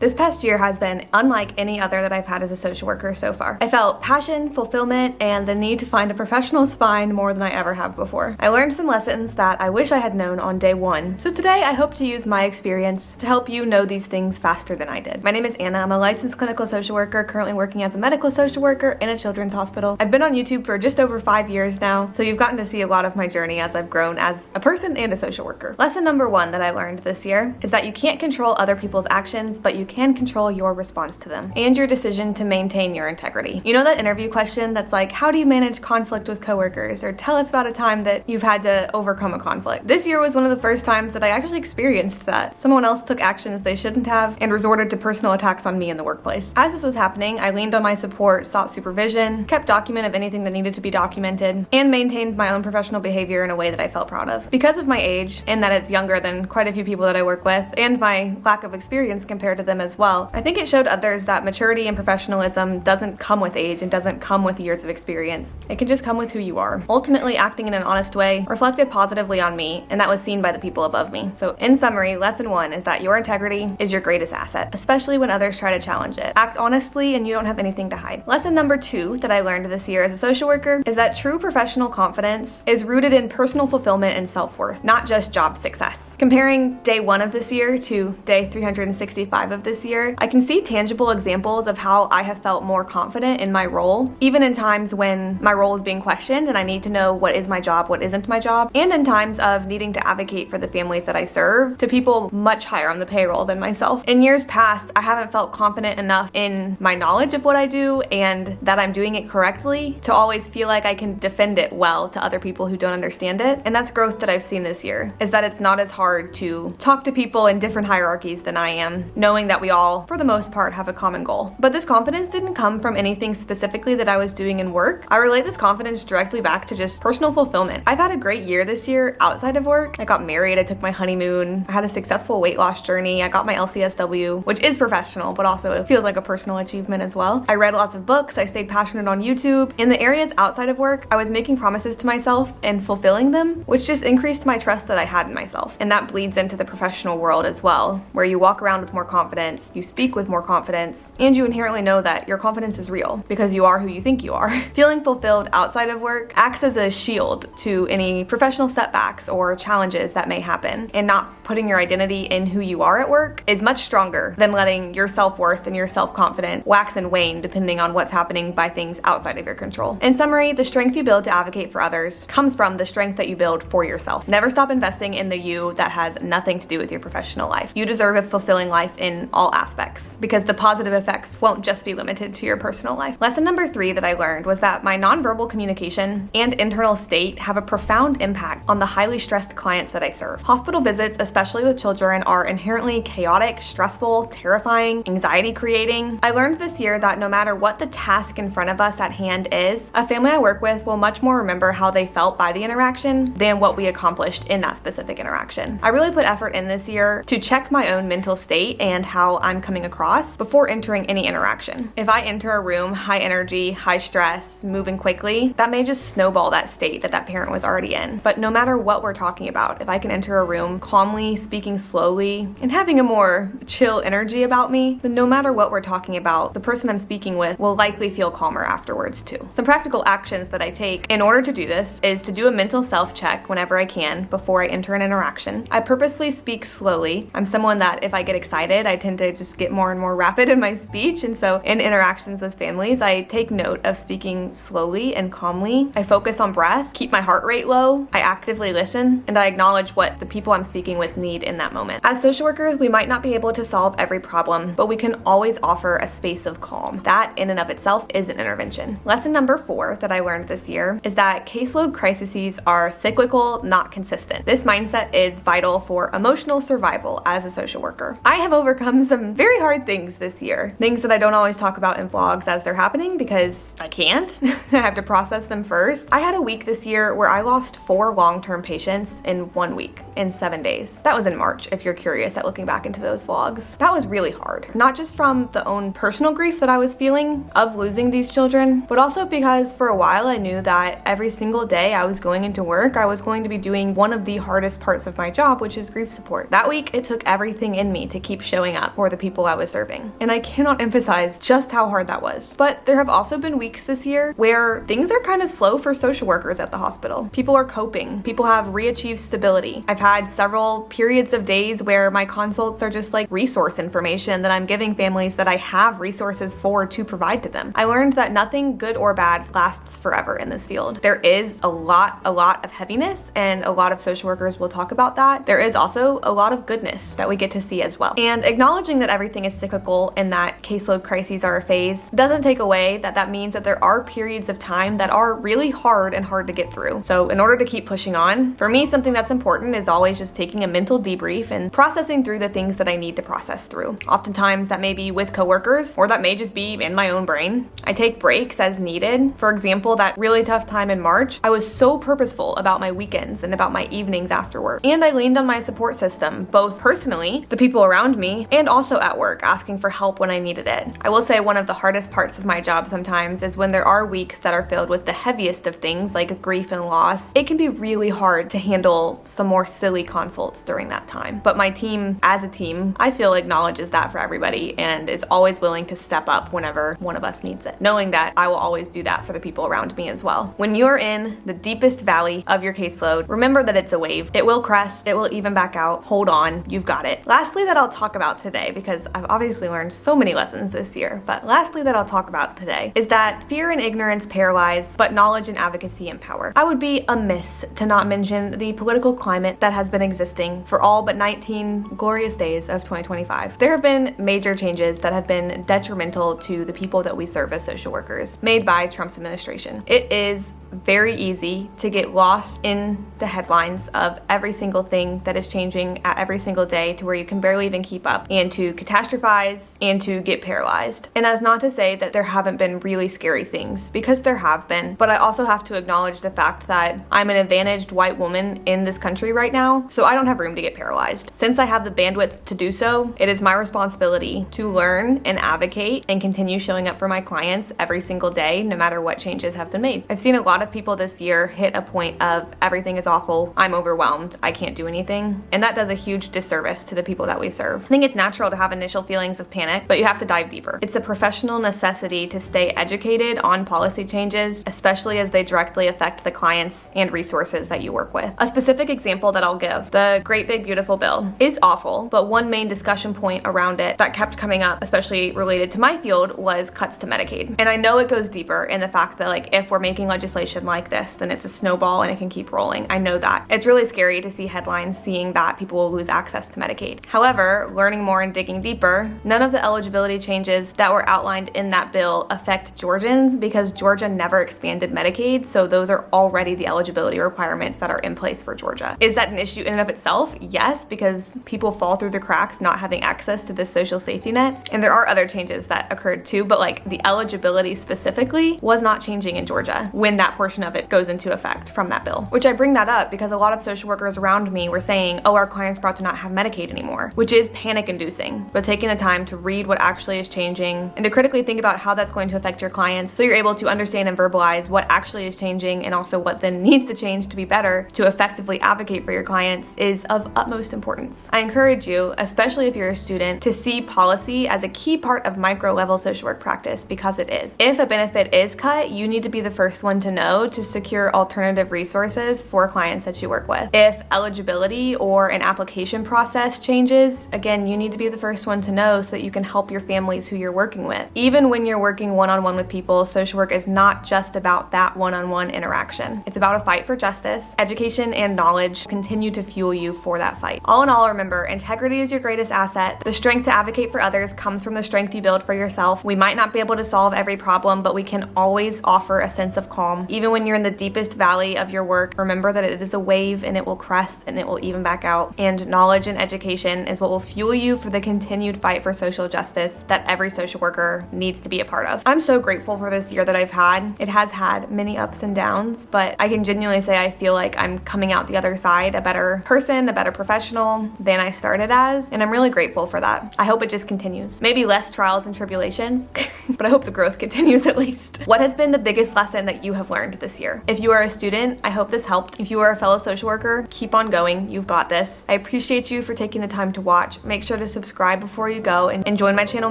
This past year has been unlike any other that I've had as a social worker so far. I felt passion, fulfillment, and the need to find a professional spine more than I ever have before. I learned some lessons that I wish I had known on day one. So today I hope to use my experience to help you know these things faster than I did. My name is Anna. I'm a licensed clinical social worker, currently working as a medical social worker in a children's hospital. I've been on YouTube for just over 5 years now, so you've gotten to see a lot of my journey as I've grown as a person and a social worker. Lesson number one that I learned this year is that you can't control other people's actions, but you can control your response to them and your decision to maintain your integrity. You know that interview question that's like, how do you manage conflict with coworkers? Or tell us about a time that you've had to overcome a conflict. This year was one of the first times that I actually experienced that. Someone else took actions they shouldn't have and resorted to personal attacks on me in the workplace. As this was happening, I leaned on my support, sought supervision, kept document of anything that needed to be documented, and maintained my own professional behavior in a way that I felt proud of. Because of my age, and that it's younger than quite a few people that I work with, and my lack of experience compared to them as well, I think it showed others that maturity and professionalism doesn't come with age and doesn't come with years of experience. It can just come with who you are. Ultimately, acting in an honest way reflected positively on me, and that was seen by the people above me. So in summary, lesson one is that your integrity is your greatest asset, especially when others try to challenge it. Act honestly and you don't have anything to hide. Lesson number two that I learned this year as a social worker is that true professional confidence is rooted in personal fulfillment and self-worth, not just job success. Comparing day one of this year to day 365 of this year, I can see tangible examples of how I have felt more confident in my role, even in times when my role is being questioned and I need to know what is my job, what isn't my job, and in times of needing to advocate for the families that I serve to people much higher on the payroll than myself. In years past, I haven't felt confident enough in my knowledge of what I do and that I'm doing it correctly to always feel like I can defend it well to other people who don't understand it. And that's growth that I've seen this year, is that it's not as hard to talk to people in different hierarchies than I am, knowing that we all, for the most part, have a common goal. But this confidence didn't come from anything specifically that I was doing in work. I relate this confidence directly back to just personal fulfillment. I've had a great year this year outside of work. I got married, I took my honeymoon, I had a successful weight loss journey, I got my LCSW, which is professional, but also it feels like a personal achievement as well. I read lots of books, I stayed passionate on YouTube. In the areas outside of work, I was making promises to myself and fulfilling them, which just increased my trust that I had in myself. And that bleeds into the professional world as well, where you walk around with more confidence, you speak with more confidence, and you inherently know that your confidence is real because you are who you think you are. Feeling fulfilled outside of work acts as a shield to any professional setbacks or challenges that may happen, and not putting your identity in who you are at work is much stronger than letting your self-worth and your self-confidence wax and wane depending on what's happening by things outside of your control. In summary, the strength you build to advocate for others comes from the strength that you build for yourself. Never stop investing in the you that has nothing to do with your professional life. You deserve a fulfilling life in all aspects because the positive effects won't just be limited to your personal life. Lesson number three that I learned was that my nonverbal communication and internal state have a profound impact on the highly stressed clients that I serve. Hospital visits, especially with children, are inherently chaotic, stressful, terrifying, anxiety creating. I learned this year that no matter what the task in front of us at hand is, a family I work with will much more remember how they felt by the interaction than what we accomplished in that specific interaction. I really put effort in this year to check my own mental state and how I'm coming across before entering any interaction. If I enter a room high energy, high stress, moving quickly, that may just snowball that state that parent was already in. But no matter what we're talking about, if I can enter a room calmly, speaking slowly, and having a more chill energy about me, then no matter what we're talking about, the person I'm speaking with will likely feel calmer afterwards too. Some practical actions that I take in order to do this is to do a mental self-check whenever I can before I enter an interaction. I purposely speak slowly. I'm someone that if I get excited, I tend to just get more and more rapid in my speech, and so in interactions with families, I take note of speaking slowly and calmly. I focus on breath, keep my heart rate low, I actively listen, and I acknowledge what the people I'm speaking with need in that moment. As social workers, we might not be able to solve every problem, but we can always offer a space of calm. That in and of itself is an intervention. Lesson number four that I learned this year is that caseload crises are cyclical, not consistent. This mindset is vital for emotional survival as a social worker. I have overcome some very hard things this year, things that I don't always talk about in vlogs as they're happening because I can't. I have to process them first. I had a week this year where I lost 4 long-term patients in 1 week, in 7 days. That was in March, if you're curious at looking back into those vlogs. That was really hard, not just from the own personal grief that I was feeling of losing these children, but also because for a while I knew that every single day I was going into work, I was going to be doing one of the hardest parts of my job, which is grief support. That week, it took everything in me to keep showing up up for the people I was serving. And I cannot emphasize just how hard that was. But there have also been weeks this year where things are kind of slow for social workers at the hospital. People are coping. People have re-achieved stability. I've had several periods of days where my consults are just like resource information that I'm giving families that I have resources for to provide to them. I learned that nothing good or bad lasts forever in this field. There is a lot of heaviness, and a lot of social workers will talk about that. There is also a lot of goodness that we get to see as well. And acknowledging that everything is cyclical and that caseload crises are a phase doesn't take away that means that there are periods of time that are really hard and hard to get through. So in order to keep pushing on, for me, something that's important is always just taking a mental debrief and processing through the things that I need to process through. Oftentimes that may be with coworkers, or that may just be in my own brain. I take breaks as needed. For example, that really tough time in March, I was so purposeful about my weekends and about my evenings after work. And I leaned on my support system, both personally, the people around me, and also at work, asking for help when I needed it. I will say one of the hardest parts of my job sometimes is when there are weeks that are filled with the heaviest of things like grief and loss. It can be really hard to handle some more silly consults during that time. But my team, as a team, I feel acknowledges that for everybody and is always willing to step up whenever one of us needs it, knowing that I will always do that for the people around me as well. When you're in the deepest valley of your caseload, remember that it's a wave. It will crest, it will even back out. Hold on, you've got it. Lastly, that I'll talk about today, because I've obviously learned so many lessons this year, but lastly that I'll talk about today is that fear and ignorance paralyze, but knowledge and advocacy empower. I would be amiss to not mention the political climate that has been existing for all but 19 glorious days of 2025. There have been major changes that have been detrimental to the people that we serve as social workers, made by Trump's administration. It is very easy to get lost in the headlines of every single thing that is changing at every single day to where you can barely even keep up, and to catastrophize and to get paralyzed. And that's not to say that there haven't been really scary things, because there have been, but I also have to acknowledge the fact that I'm an advantaged white woman in this country right now, so I don't have room to get paralyzed. Since I have the bandwidth to do so, it is my responsibility to learn and advocate and continue showing up for my clients every single day, no matter what changes have been made. I've seen a lot of people this year hit a point of everything is awful, I'm overwhelmed, I can't do anything, and that does a huge disservice to the people that we serve. I think it's natural to have initial feelings of panic, but you have to dive deeper. It's a professional necessity to stay educated on policy changes, especially as they directly affect the clients and resources that you work with. A specific example that I'll give, the Great Big Beautiful Bill, is awful, but one main discussion point around it that kept coming up, especially related to my field, was cuts to Medicaid. And I know it goes deeper in the fact that, like, if we're making legislation like this, then it's a snowball and it can keep rolling. I know that. It's really scary to see headlines seeing that people will lose access to Medicaid. However, learning more and digging deeper, none of the eligibility changes that were outlined in that bill affect Georgians, because Georgia never expanded Medicaid, so those are already the eligibility requirements that are in place for Georgia. Is that an issue in and of itself? Yes, because people fall through the cracks not having access to this social safety net. And there are other changes that occurred too, but like the eligibility specifically was not changing in Georgia when that portion of it goes into effect from that bill. Which I bring that up because a lot of social workers around me were saying, oh, our clients are about to not have Medicaid anymore, which is panic inducing. But taking the time to read what actually is changing and to critically think about how that's going to affect your clients, so you're able to understand and verbalize what actually is changing and also what then needs to change to be better to effectively advocate for your clients, is of utmost importance. I encourage you, especially if you're a student, to see policy as a key part of micro-level social work practice, because it is. If a benefit is cut, you need to be the first one to know to secure alternative resources for clients that you work with. If eligibility or an application process changes, again, you need to be the first one to know so that you can help your families who you're working with. Even when you're working one-on-one with people, social work is not just about that one-on-one interaction. It's about a fight for justice. Education and knowledge continue to fuel you for that fight. All in all, remember, integrity is your greatest asset. The strength to advocate for others comes from the strength you build for yourself. We might not be able to solve every problem, but we can always offer a sense of calm. Even when you're in the deepest valley of your work, remember that it is a wave and it will crest and it will even back out. And knowledge and education is what will fuel you for the continued fight for social justice that every social worker needs to be a part of. I'm so grateful for this year that I've had. It has had many ups and downs, but I can genuinely say I feel like I'm coming out the other side a better person, a better professional than I started as, and I'm really grateful for that. I hope it just continues. Maybe less trials and tribulations, but I hope the growth continues at least. What has been the biggest lesson that you have learned learned this year. If you are a student, I hope this helped. If you are a fellow social worker, keep on going. You've got this. I appreciate you for taking the time to watch. Make sure to subscribe before you go and join my channel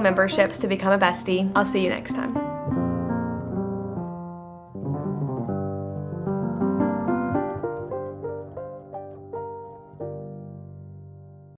memberships to become a bestie. I'll see you next time.